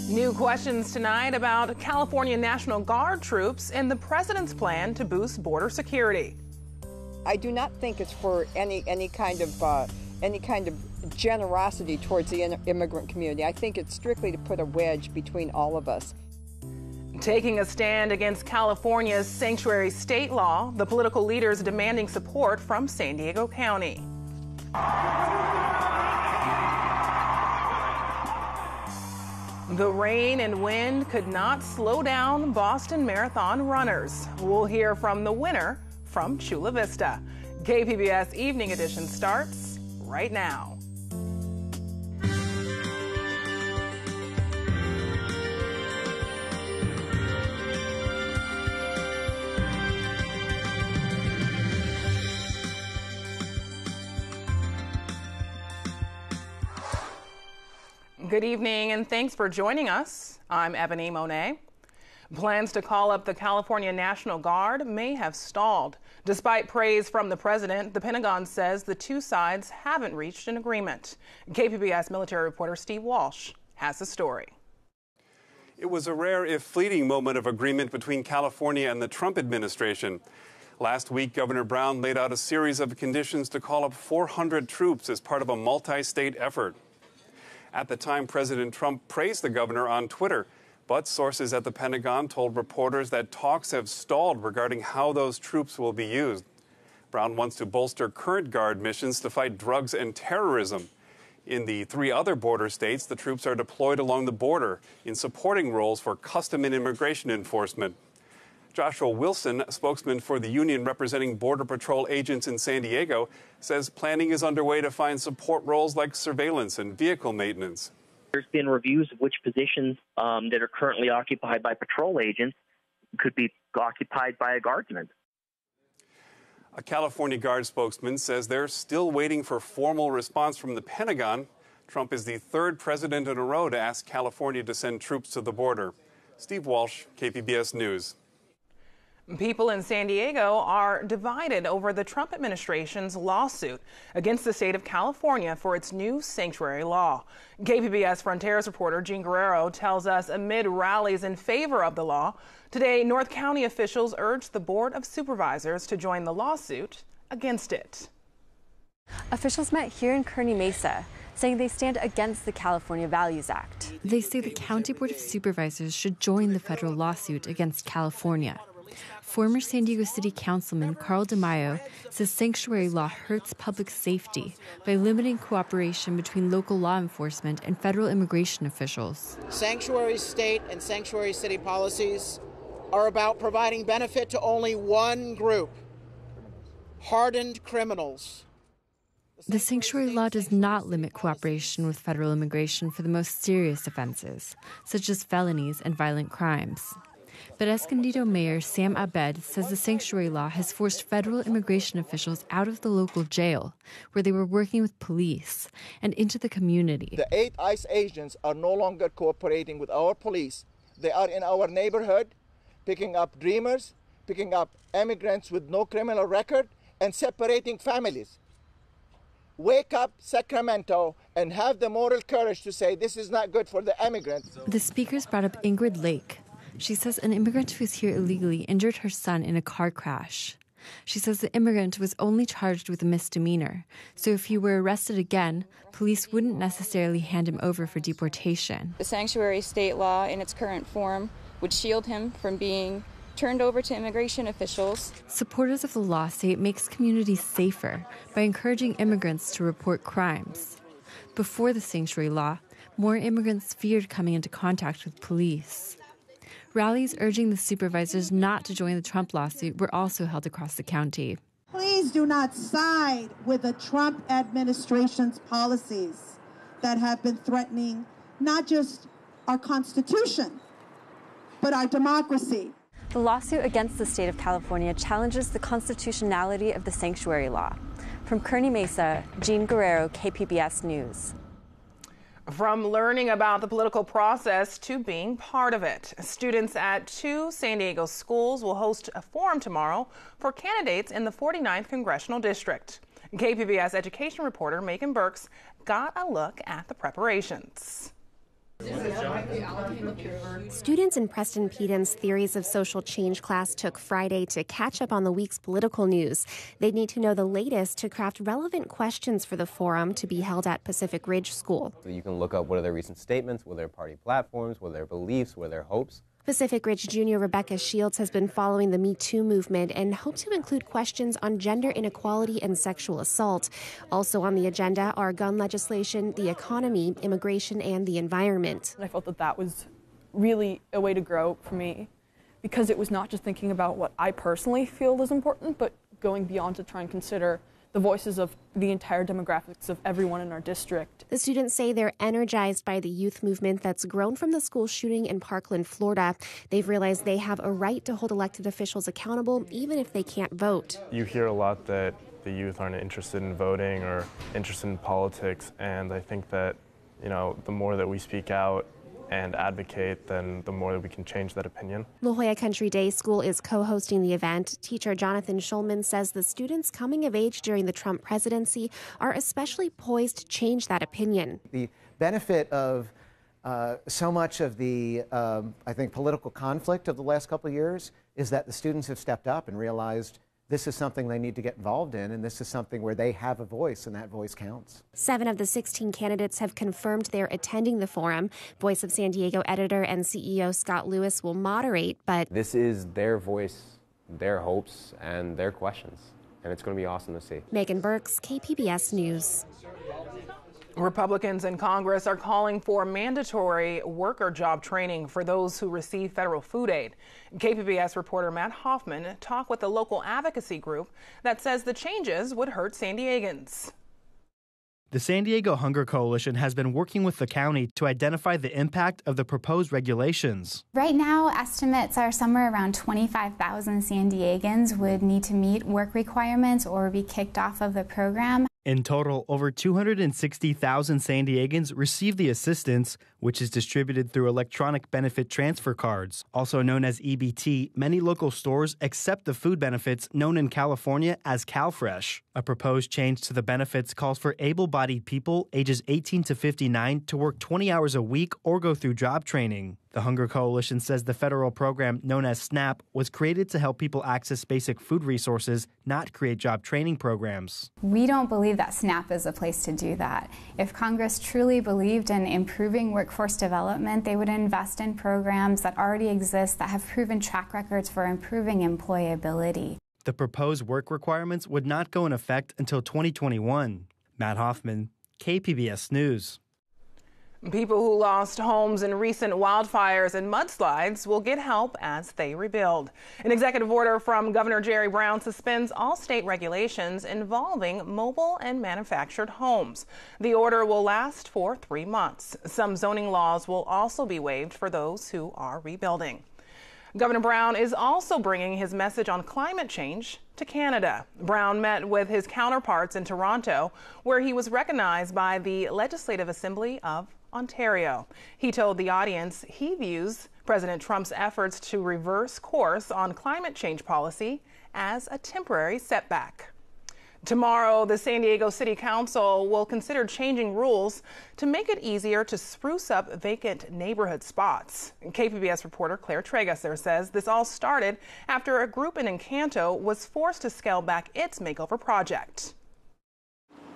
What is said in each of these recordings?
New questions tonight about California National Guard troops and the president's plan to boost border security. I do not think it's for any kind of generosity towards the immigrant community. I think it's strictly to put a wedge between all of us. Taking a stand against California's sanctuary state law, the political leaders demanding support from San Diego County. The rain and wind could not slow down Boston Marathon runners. We'll hear from the winner from Chula Vista. KPBS Evening Edition starts right now. Good evening, and thanks for joining us. I'm Ebony Monet. Plans to call up the California National Guard may have stalled. Despite praise from the president, the Pentagon says the two sides haven't reached an agreement. KPBS military reporter Steve Walsh has the story. It was a rare, if fleeting, moment of agreement between California and the Trump administration. Last week, Governor Brown laid out a series of conditions to call up 400 troops as part of a multi-state effort. At the time, President Trump praised the governor on Twitter, but sources at the Pentagon told reporters that talks have stalled regarding how those troops will be used. Brown wants to bolster current Guard missions to fight drugs and terrorism. In the three other border states, the troops are deployed along the border in supporting roles for custom and immigration enforcement. Joshua Wilson, spokesman for the union representing Border Patrol agents in San Diego, says planning is underway to find support roles like surveillance and vehicle maintenance. There's been reviews of which positions that are currently occupied by patrol agents could be occupied by a guardsman. A California Guard spokesman says they're still waiting for formal response from the Pentagon. Trump is the third president in a row to ask California to send troops to the border. Steve Walsh, KPBS News. People in San Diego are divided over the Trump administration's lawsuit against the state of California for its new sanctuary law. KPBS Frontiers reporter Jean Guerrero tells us amid rallies in favor of the law, today North County officials urged the Board of Supervisors to join the lawsuit against it. Officials met here in Kearny Mesa, saying they stand against the California Values Act. They say the County Board of Supervisors should join the federal lawsuit against California. Former San Diego City Councilman Carl DeMaio says sanctuary law hurts public safety by limiting cooperation between local law enforcement and federal immigration officials. Sanctuary state and sanctuary city policies are about providing benefit to only one group, hardened criminals. The sanctuary law does not limit cooperation with federal immigration for the most serious offenses, such as felonies and violent crimes. But Escondido Mayor Sam Abed says the sanctuary law has forced federal immigration officials out of the local jail, where they were working with police, and into the community. The 8 ICE agents are no longer cooperating with our police. They are in our neighborhood, picking up dreamers, picking up immigrants with no criminal record, and separating families. Wake up, Sacramento, and have the moral courage to say this is not good for the immigrants. The speakers brought up Ingrid Lake. She says an immigrant who was here illegally injured her son in a car crash. She says the immigrant was only charged with a misdemeanor, so if he were arrested again, police wouldn't necessarily hand him over for deportation. The sanctuary state law in its current form would shield him from being turned over to immigration officials. Supporters of the law say it makes communities safer by encouraging immigrants to report crimes. Before the sanctuary law, more immigrants feared coming into contact with police. Rallies urging the supervisors not to join the Trump lawsuit were also held across the county. Please do not side with the Trump administration's policies that have been threatening not just our Constitution, but our democracy. The lawsuit against the state of California challenges the constitutionality of the sanctuary law. From Kearny Mesa, Jean Guerrero, KPBS News. From learning about the political process to being part of it, students at 2 San Diego schools will host a forum tomorrow for candidates in the 49th Congressional District. KPBS education reporter Megan Burks got a look at the preparations. Students in Preston Peden's Theories of Social Change class took Friday to catch up on the week's political news. They need to know the latest to craft relevant questions for the forum to be held at Pacific Ridge School. So you can look up what are their recent statements, what are their party platforms, what are their beliefs, what are their hopes. Pacific Ridge Junior Rebecca Shields has been following the Me Too movement and hopes to include questions on gender inequality and sexual assault. Also on the agenda are gun legislation, the economy, immigration, and the environment. I felt that that was really a way to grow for me, because it was not just thinking about what I personally feel is important, but going beyond to try and consider the voices of the entire demographics of everyone in our district. The students say they're energized by the youth movement that's grown from the school shooting in Parkland, Florida. They've realized they have a right to hold elected officials accountable, even if they can't vote. You hear a lot that the youth aren't interested in voting or interested in politics, and I think that, the more that we speak out and advocate, then the more that we can change that opinion. La Jolla Country Day School is co-hosting the event. Teacher Jonathan Schulman says the students coming of age during the Trump presidency are especially poised to change that opinion. The benefit of so much of the, I think, political conflict of the last couple of years is that the students have stepped up and realized this is something they need to get involved in, and this is something where they have a voice, and that voice counts. 7 of the 16 candidates have confirmed they're attending the forum. Voice of San Diego editor and CEO Scott Lewis will moderate, but this is their voice, their hopes, and their questions, and it's going to be awesome to see. Megan Burks, KPBS News. Republicans in Congress are calling for mandatory work or job training for those who receive federal food aid. KPBS reporter Matt Hoffman talked with a local advocacy group that says the changes would hurt San Diegans. The San Diego Hunger Coalition has been working with the county to identify the impact of the proposed regulations. Right now, estimates are somewhere around 25,000 San Diegans would need to meet work requirements or be kicked off of the program. In total, over 260,000 San Diegans receive the assistance, which is distributed through electronic benefit transfer cards. Also known as EBT, many local stores accept the food benefits known in California as CalFresh. A proposed change to the benefits calls for able-bodied people ages 18 to 59 to work 20 hours a week or go through job training. The Hunger Coalition says the federal program known as SNAP was created to help people access basic food resources, not create job training programs. We don't believe that SNAP is a place to do that. If Congress truly believed in improving workforce development, they would invest in programs that already exist that have proven track records for improving employability. The proposed work requirements would not go in effect until 2021. Matt Hoffman, KPBS News. People who lost homes in recent wildfires and mudslides will get help as they rebuild. An executive order from Governor Jerry Brown suspends all state regulations involving mobile and manufactured homes. The order will last for 3 months. Some zoning laws will also be waived for those who are rebuilding. Governor Brown is also bringing his message on climate change to Canada. Brown met with his counterparts in Toronto, where he was recognized by the Legislative Assembly of Ontario. He told the audience he views President Trump's efforts to reverse course on climate change policy as a temporary setback. Tomorrow, the San Diego City Council will consider changing rules to make it easier to spruce up vacant neighborhood spots. KPBS reporter Claire Tragesser says this all started after a group in Encanto was forced to scale back its makeover project.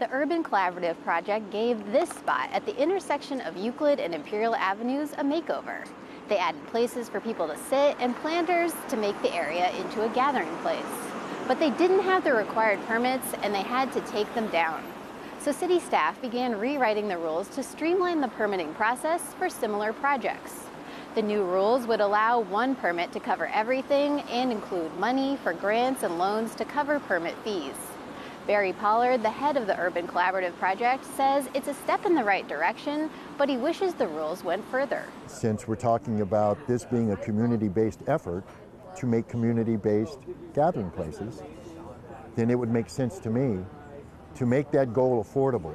The Urban Collaborative Project gave this spot at the intersection of Euclid and Imperial Avenues a makeover. They added places for people to sit and planters to make the area into a gathering place. But they didn't have the required permits and they had to take them down. So city staff began rewriting the rules to streamline the permitting process for similar projects. The new rules would allow one permit to cover everything and include money for grants and loans to cover permit fees. Barry Pollard, the head of the Urban Collaborative Project, says it's a step in the right direction, but he wishes the rules went further. Since we're talking about this being a community-based effort to make community-based gathering places, then it would make sense to me to make that goal affordable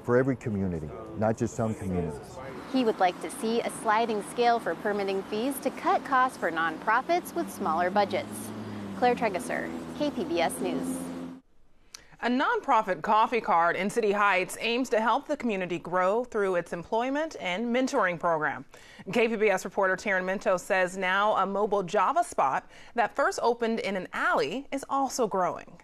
for every community, not just some communities. He would like to see a sliding scale for permitting fees to cut costs for nonprofits with smaller budgets. Claire Tragesser, KPBS News. A nonprofit coffee cart in City Heights aims to help the community grow through its employment and mentoring program. KPBS reporter Taryn Minto says now a mobile Java spot that first opened in an alley is also growing.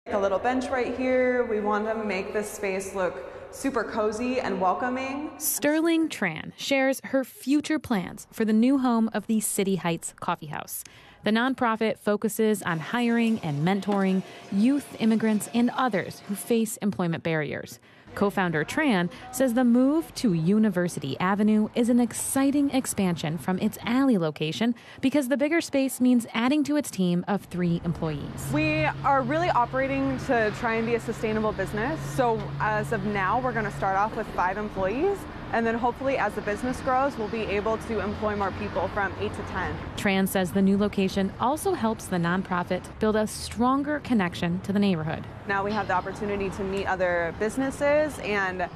A little bench right here. We want to make this space look super cozy and welcoming. Sterling Tran shares her future plans for the new home of the City Heights Coffee House. The nonprofit focuses on hiring and mentoring youth, immigrants, and others who face employment barriers. Co-founder Tran says the move to University Avenue is an exciting expansion from its alley location because the bigger space means adding to its team of 3 employees. We are really operating to try and be a sustainable business. So as of now, we're going to start off with 5 employees. And then hopefully as the business grows, we'll be able to employ more people from 8 to 10. Tran says the new location also helps the nonprofit build a stronger connection to the neighborhood. Now we have the opportunity to meet other businesses, and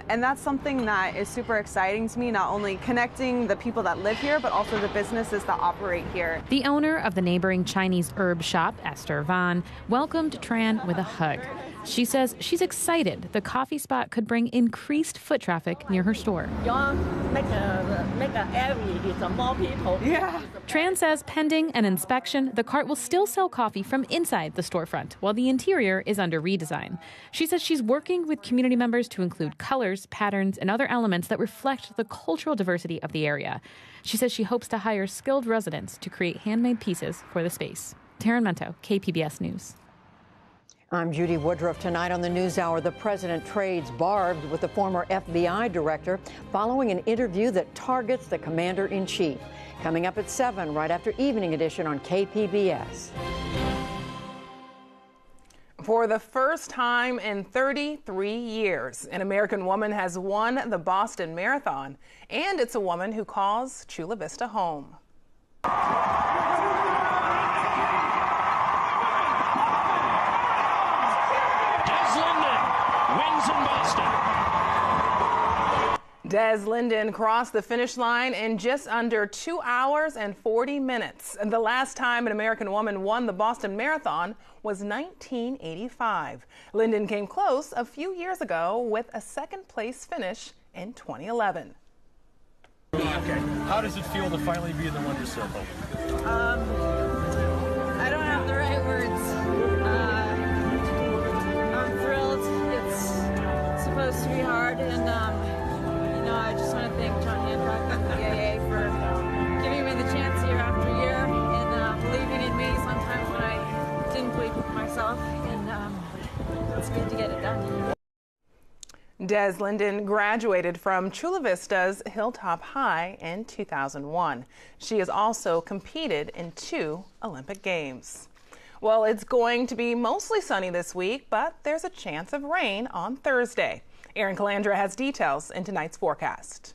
that's something that is super exciting to me, not only connecting the people that live here, but also the businesses that operate here. The owner of the neighboring Chinese herb shop, Esther Vaughn, welcomed Tran with a hug. She says she's excited the coffee spot could bring increased foot traffic near her store. Make an area, get some more people. Yeah. Tran says pending an inspection, the cart will still sell coffee from inside the storefront, while the interior is under redesign. She says she's working with community members to include colors, patterns, and other elements that reflect the cultural diversity of the area. She says she hopes to hire skilled residents to create handmade pieces for the space. Taryn Minto, KPBS News. I'm Judy Woodruff. Tonight on the NewsHour, the president trades barbs with the former FBI director following an interview that targets the commander-in-chief. Coming up at 7, right after Evening Edition on KPBS. For the first time in 33 years, an American woman has won the Boston Marathon, and it's a woman who calls Chula Vista home. Des Linden crossed the finish line in just under 2 hours and 40 minutes. And the last time an American woman won the Boston Marathon was 1985. Linden came close a few years ago with a second-place finish in 2011. Okay, how does it feel to finally be in the winner's circle? I don't have the right words. I'm thrilled. It's supposed to be hard, and I just want to thank John Hancock and the AA for giving me the chance year after year and believing in me sometimes when I didn't believe in myself, and it's good to get it done. Des Linden graduated from Chula Vista's Hilltop High in 2001. She has also competed in 2 Olympic Games. Well, it's going to be mostly sunny this week, but there's a chance of rain on Thursday. Erin Calandra has details in tonight's forecast.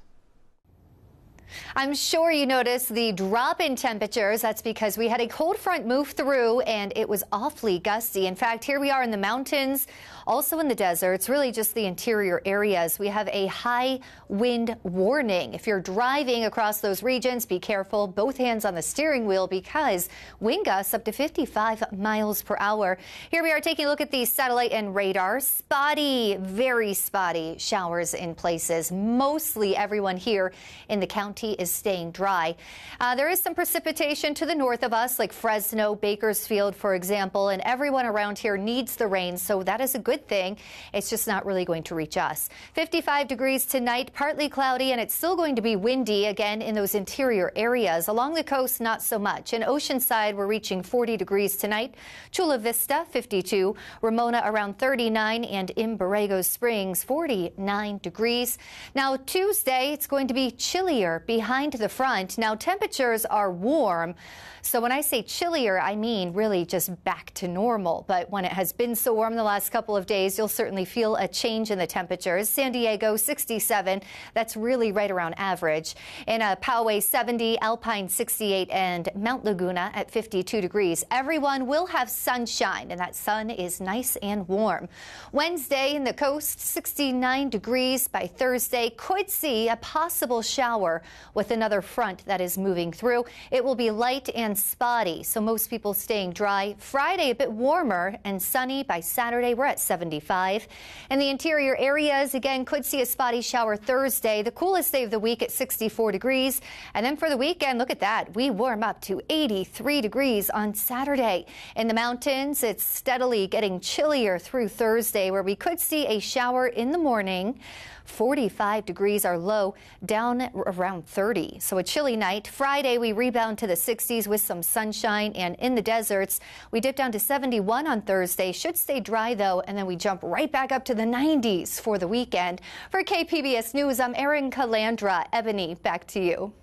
I'm sure you noticed the drop in temperatures. That's because we had a cold front move through and it was awfully gusty. In fact, here we are in the mountains, also in the desert. It's really just the interior areas. We have a high wind warning. If you're driving across those regions, be careful. Both hands on the steering wheel because wind gusts up to 55 miles per hour. Here we are taking a look at the satellite and radar. Spotty, very spotty showers in places. Mostly everyone here in the county is staying dry. There is some precipitation to the north of us, like Fresno, Bakersfield, for example, and everyone around here needs the rain, so that is a good thing. It's just not really going to reach us. 55 degrees tonight, partly cloudy, and it's still going to be windy again in those interior areas. Along the coast, not so much. In Oceanside, we're reaching 40 degrees tonight. Chula Vista, 52. Ramona, around 39, and in Borrego Springs, 49 degrees. Now, Tuesday, it's going to be chillier behind the front. Now, temperatures are warm. So when I say chillier, I mean really just back to normal. But when it has been so warm the last couple of days, you'll certainly feel a change in the temperatures. San Diego, 67. That's really right around average. In Poway, 70, Alpine, 68, and Mount Laguna at 52 degrees. Everyone will have sunshine, and that sun is nice and warm. Wednesday in the coast, 69 degrees. By Thursday, could see a possible shower with another front that is moving through. It will be light and spotty, so most people staying dry. Friday, a bit warmer and sunny. By Saturday, we're at 75. And the interior areas, again, could see a spotty shower Thursday. The coolest day of the week at 64 degrees. And then for the weekend, look at that. We warm up to 83 degrees on Saturday. In the mountains, it's steadily getting chillier through Thursday, where we could see a shower in the morning. 45 degrees our low, down around 30. So a chilly night. Friday, we rebound to the 60s with some sunshine, and in the deserts, we dip down to 71 on Thursday. Should stay dry, though, and then we jump right back up to the 90s for the weekend. For KPBS News, I'm Erin Calandra. Ebony, back to you.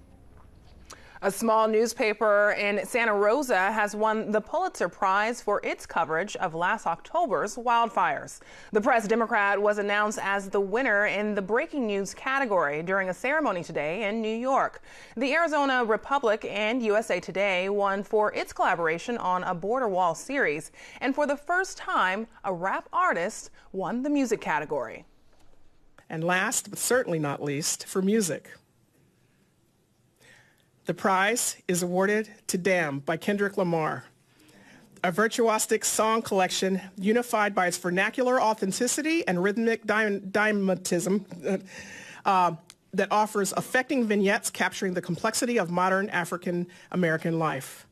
A small newspaper in Santa Rosa has won the Pulitzer Prize for its coverage of last October's wildfires. The Press Democrat was announced as the winner in the breaking news category during a ceremony today in New York. The Arizona Republic and USA Today won for its collaboration on a border wall series. And for the first time, a rap artist won the music category. And last, but certainly not least, for music. The prize is awarded to Damn by Kendrick Lamar, a virtuosic song collection unified by its vernacular authenticity and rhythmic dynamism that offers affecting vignettes capturing the complexity of modern African American life.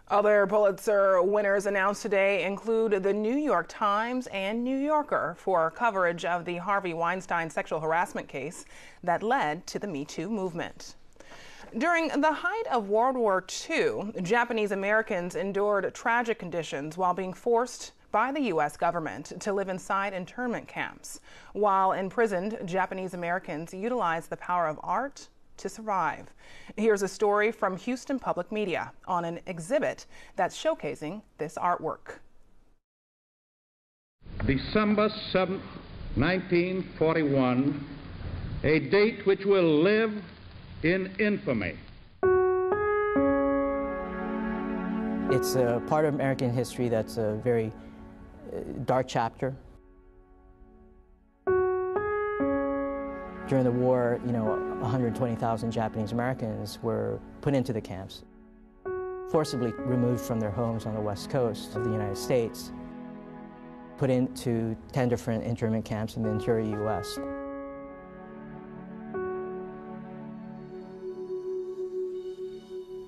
Other Pulitzer winners announced today include the New York Times and New Yorker for coverage of the Harvey Weinstein sexual harassment case that led to the Me Too movement. During the height of World War II, Japanese Americans endured tragic conditions while being forced by the U.S. government to live inside internment camps. While imprisoned, Japanese Americans utilized the power of art to survive. Here's a story from Houston Public Media on an exhibit that's showcasing this artwork. December 7, 1941, a date which will live in infamy. It's a part of American history that's a very dark chapter. During the war, 120,000 Japanese Americans were put into the camps, forcibly removed from their homes on the west coast of the United States, put into 10 different internment camps in the interior U.S.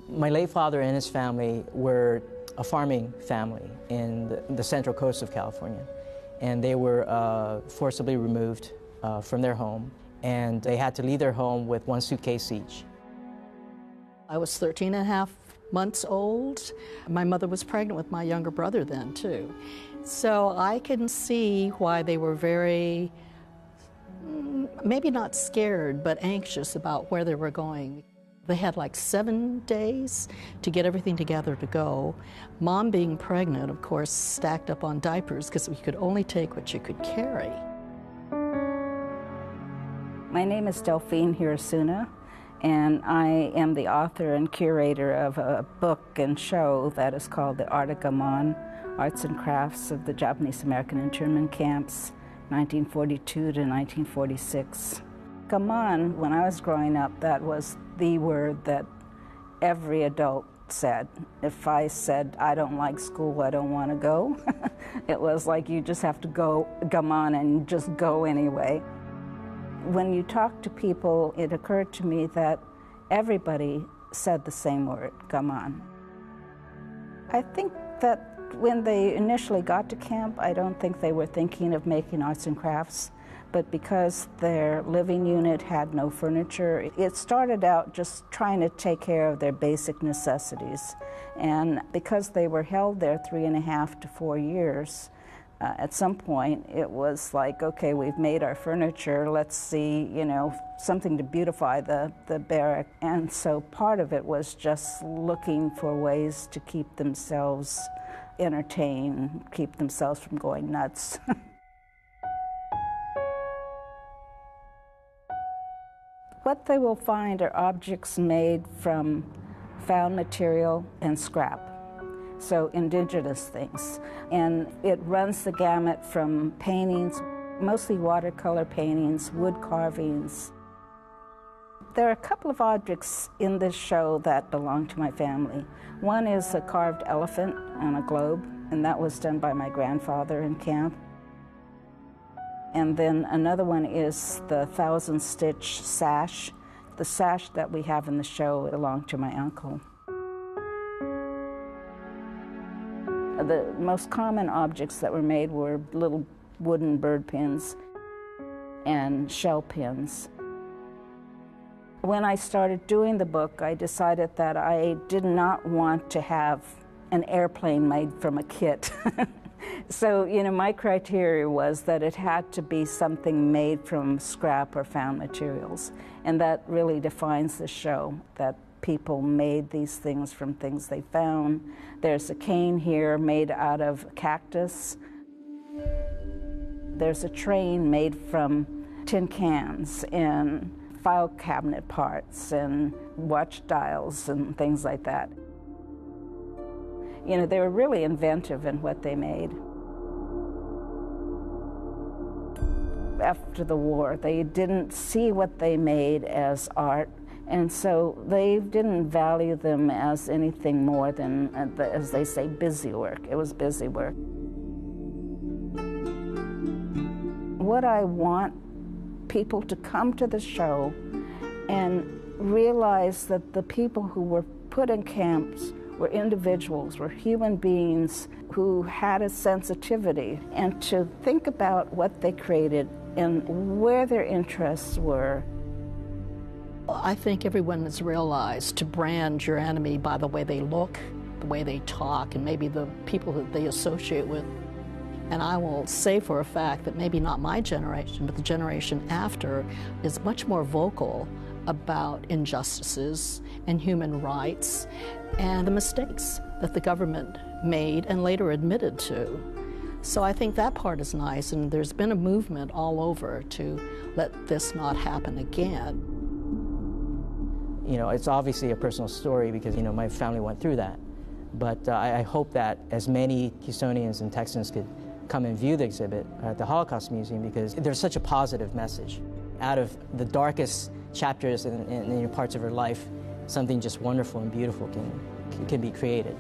My late father and his family were a farming family in the central coast of California, and they were forcibly removed from their home, and they had to leave their home with one suitcase each. I was 13 and a half months old. My mother was pregnant with my younger brother then, too. So I can see why they were very, maybe not scared, but anxious about where they were going. They had like 7 days to get everything together to go. Mom being pregnant, of course, stacked up on diapers because we could only take what you could carry. My name is Delphine Hirasuna, and I am the author and curator of a book and show that is called The Art of Gaman, Arts and Crafts of the Japanese American Internment Camps, 1942 to 1946. Gaman, when I was growing up, that was the word that every adult said. If I said, I don't like school, I don't want to go, it was like you just have to go gaman and just go anyway. When you talk to people, it occurred to me that everybody said the same word, gaman. I think that when they initially got to camp, I don't think they were thinking of making arts and crafts. But because their living unit had no furniture, it started out just trying to take care of their basic necessities. And because they were held there 3.5 to 4 years, at some point it was like, okay, we've made our furniture, let's see, something to beautify the barrack. And so part of it was just looking for ways to keep themselves entertained, keep themselves from going nuts. What they will find are objects made from found material and scrap, so indigenous things. And it runs the gamut from paintings, mostly watercolor paintings, wood carvings. There are a couple of objects in this show that belong to my family. One is a carved elephant on a globe, and that was done by my grandfather in camp. And then another one is the 1,000-stitch sash. The sash that we have in the show belonged to my uncle. The most common objects that were made were little wooden bird pins and shell pins. When I started doing the book, I decided that I did not want to have an airplane made from a kit. So, my criteria was that it had to be something made from scrap or found materials. And that really defines the show, that people made these things from things they found. There's a cane here made out of cactus. There's a train made from tin cans and file cabinet parts and watch dials and things like that. They were really inventive in what they made. After the war, they didn't see what they made as art, and so they didn't value them as anything more than, as they say, busy work. It was busy work. What I want people to come to the show and realize that the people who were put in camps were individuals, were human beings who had a sensitivity, and to think about what they created and where their interests were. I think everyone has realized to brand your enemy by the way they look, the way they talk, and maybe the people that they associate with. And I will say for a fact that maybe not my generation, but the generation after is much more vocal about injustices and human rights and the mistakes that the government made and later admitted to. So I think that part is nice, and there's been a movement all over to let this not happen again. It's obviously a personal story because, my family went through that. But I hope that as many Houstonians and Texans could come and view the exhibit at the Holocaust Museum, because there's such a positive message. Out of the darkest chapters in parts of her life, something just wonderful and beautiful can be created.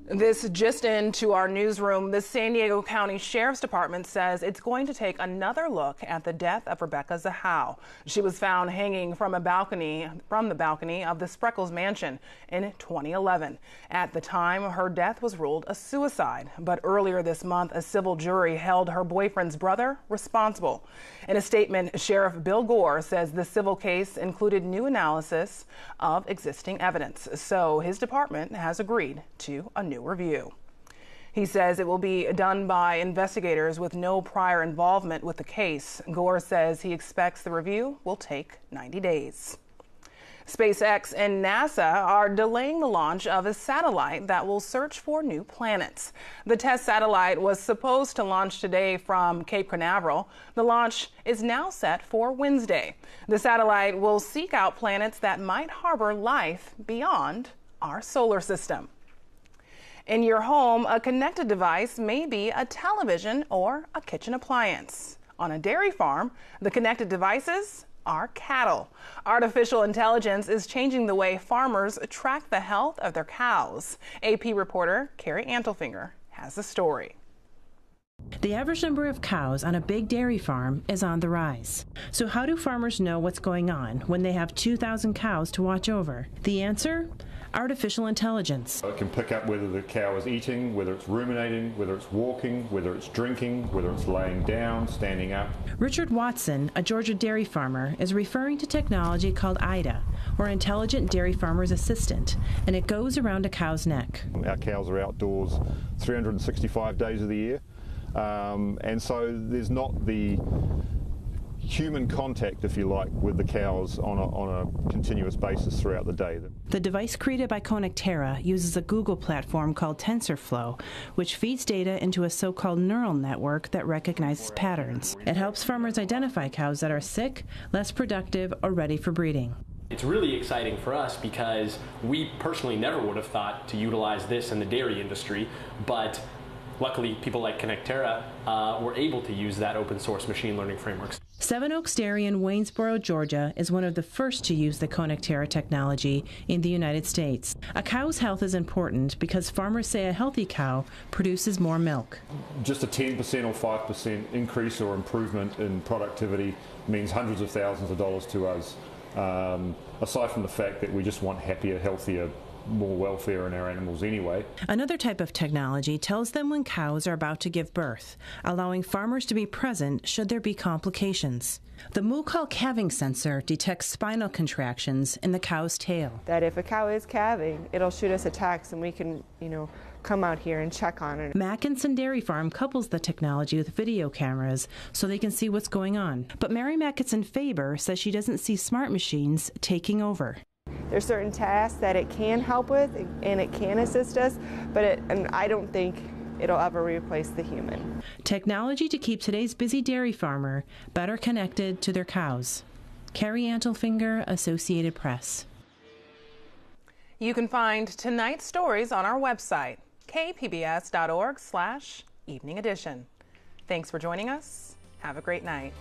This just into our newsroom. The San Diego County Sheriff's Department says it's going to take another look at the death of Rebecca Zahau. She was found hanging from the balcony of the Spreckles mansion in 2011. At the time, her death was ruled a suicide, but earlier this month, a civil jury held her boyfriend's brother responsible. In a statement, Sheriff Bill Gore says the civil case included new analysis of existing evidence, so his department has agreed to a new review. He says it will be done by investigators with no prior involvement with the case. Gore says he expects the review will take 90 days. SpaceX and NASA are delaying the launch of a satellite that will search for new planets. The test satellite was supposed to launch today from Cape Canaveral. The launch is now set for Wednesday. The satellite will seek out planets that might harbor life beyond our solar system. In your home, a connected device may be a television or a kitchen appliance. On a dairy farm, the connected devices are cattle. Artificial intelligence is changing the way farmers track the health of their cows. AP reporter Carrie Antelfinger has the story. The average number of cows on a big dairy farm is on the rise. So how do farmers know what's going on when they have 2,000 cows to watch over? The answer? Artificial intelligence. It can pick up whether the cow is eating, whether it's ruminating, whether it's walking, whether it's drinking, whether it's laying down, standing up. Richard Watson, a Georgia dairy farmer, is referring to technology called IDA, or Intelligent Dairy Farmer's Assistant, and it goes around a cow's neck. Our cows are outdoors 365 days of the year, and so there's not the human contact, if you like, with the cows on a continuous basis throughout the day. The device created by Connectera uses a Google platform called TensorFlow, which feeds data into a so-called neural network that recognizes patterns. It helps farmers identify cows that are sick, less productive, or ready for breeding. It's really exciting for us because we personally never would have thought to utilize this in the dairy industry, but Luckily, people like Connectera were able to use that open source machine learning frameworks. Seven Oaks Dairy in Waynesboro, Georgia, is one of the first to use the Connectera technology in the United States. A cow's health is important because farmers say a healthy cow produces more milk. Just a 10% or 5% increase or improvement in productivity means hundreds of thousands of dollars to us, aside from the fact that we just want happier, healthier, more welfare in our animals anyway. Another type of technology tells them when cows are about to give birth, allowing farmers to be present should there be complications. The moo-call calving sensor detects spinal contractions in the cow's tail. That if a cow is calving, it'll shoot us a text and we can, come out here and check on it. Mackinson Dairy Farm couples the technology with video cameras so they can see what's going on. But Mary Mackinson Faber says she doesn't see smart machines taking over. There's certain tasks that it can help with and it can assist us, but I don't think it'll ever replace the human. Technology to keep today's busy dairy farmer better connected to their cows. Carrie Antelfinger, Associated Press. You can find tonight's stories on our website, kpbs.org/evening edition. Thanks for joining us. Have a great night.